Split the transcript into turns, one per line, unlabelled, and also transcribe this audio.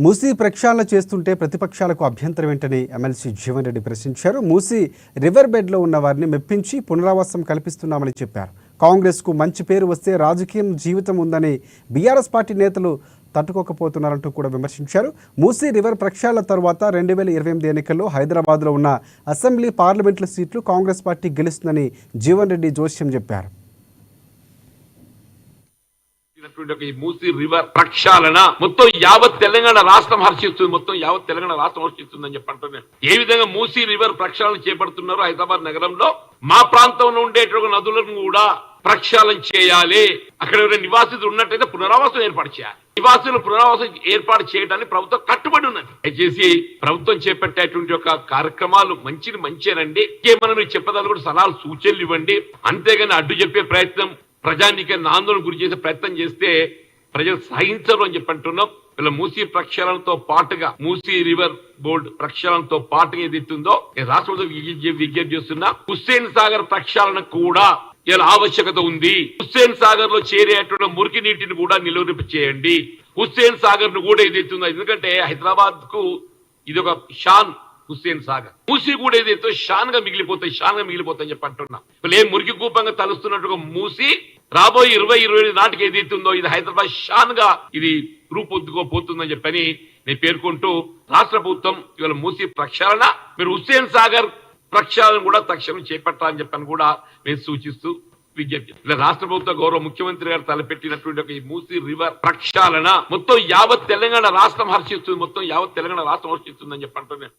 మూసీ ప్రక్షాళన చేస్తుంటే ప్రతిపక్షాలకు అభ్యంతరం ఏంటని ఎమ్మెల్సీ జీవన్ రెడ్డి ప్రశ్నించారు. మూసీ రివర్ బెడ్లో ఉన్న వారిని మెప్పించి పునరావాసం కల్పిస్తున్నామని చెప్పారు. కాంగ్రెస్కు మంచి పేరు వస్తే రాజకీయం జీవితం ఉందని బీఆర్ఎస్ పార్టీ నేతలు తట్టుకోకపోతున్నారంటూ కూడా విమర్శించారు. మూసీ రివర్ ప్రక్షాళన తర్వాత 2028 ఎన్నికల్లో హైదరాబాద్లో ఉన్న అసెంబ్లీ పార్లమెంట్ల సీట్లు కాంగ్రెస్ పార్టీ గెలుస్తుందని జీవన్ రెడ్డి జోస్యం చెప్పారు.
మూసీ రివర్ ప్రక్షాళన మొత్తం యావత్ తెలంగాణ రాష్ట్రం హర్షిస్తుంది, మొత్తం యావత్ తెలంగాణ రాష్ట్రం హర్షిస్తుందని చెప్పి అంటున్నాను. ఏ విధంగా మూసీ రివర్ ప్రక్షాళన చేపడుతున్నారో హైదరాబాద్ నగరంలో మా ప్రాంతంలో ఉండేటువంటి నదులను కూడా ప్రక్షాళన చేయాలి. అక్కడ ఎవరైనా నివాసితులు ఉన్నట్టయితే పునరావాసం ఏర్పాటు చేయాలి. నివాసులు పునరావాసం ఏర్పాటు చేయడానికి ప్రభుత్వం కట్టుబడి ఉన్నది. దయచేసి ప్రభుత్వం చేపట్టేటువంటి ఒక కార్యక్రమాలు మంచినండి. ఏమన్నా మీరు చెప్పదాలు కూడా సలహాలు సూచనలు ఇవ్వండి. అంతేగాని అడ్డు చెప్పే ప్రయత్నం, ప్రజానీకాన్ని ఆందోళన గురి చేసే ప్రయత్నం చేస్తే ప్రజలు సహించరు అని చెప్పి అంటున్నాం. ఇలా మూసీ ప్రక్షాళనతో పాటుగా మూసీ రివర్ బోర్డు ప్రక్షాళనతో పాటుగా ఏదైతుందో రాష్ట్ర విజ్ఞప్తి చేస్తున్నా. హుస్సేన్ సాగర్ ప్రక్షాళన కూడా ఇలా ఆవశ్యకత ఉంది. హుస్సేన్ సాగర్ లో చేరేటువంటి మురికి నీటిని కూడా నిలువరింప చేయండి. హుస్సేన్ సాగర్ ను కూడా ఏదైతుందో, ఎందుకంటే హైదరాబాద్ కు ఇది ఒక షాన్. హుస్సేన్ సాగర్ మూసీ కూడా ఏదైతే షాన్ గా మిగిలిపోతాయి చెప్పి అంటున్నా. ఏ మురికి కూపంగా తలుస్తున్నట్టుగా మూసీ రాబోయే 2027 నాటికి ఏదైతుందో ఇది హైదరాబాద్ షాన్ గా ఇది రూపొందుకోపోతుందని చెప్పని నేను పేర్కొంటూ, రాష్ట్ర ప్రభుత్వం ఇవాళ మూసీ ప్రక్షాళన, మీరు హుస్సేన్ సాగర్ ప్రక్షాళన కూడా తక్షణం చేపట్టాలని చెప్పని కూడా నేను సూచిస్తూ విజ్ఞప్తి. ఇలా రాష్ట్ర ప్రభుత్వ గౌరవ ముఖ్యమంత్రి గారు తలపెట్టినటువంటి ఒక ఈ మూసీ రివర్ ప్రక్షాళన మొత్తం యావత్ తెలంగాణ రాష్ట్రం హర్షిస్తుంది, మొత్తం యావత్ తెలంగాణ రాష్ట్రం హర్షిస్తుందని చెప్పి అంటున్నాను.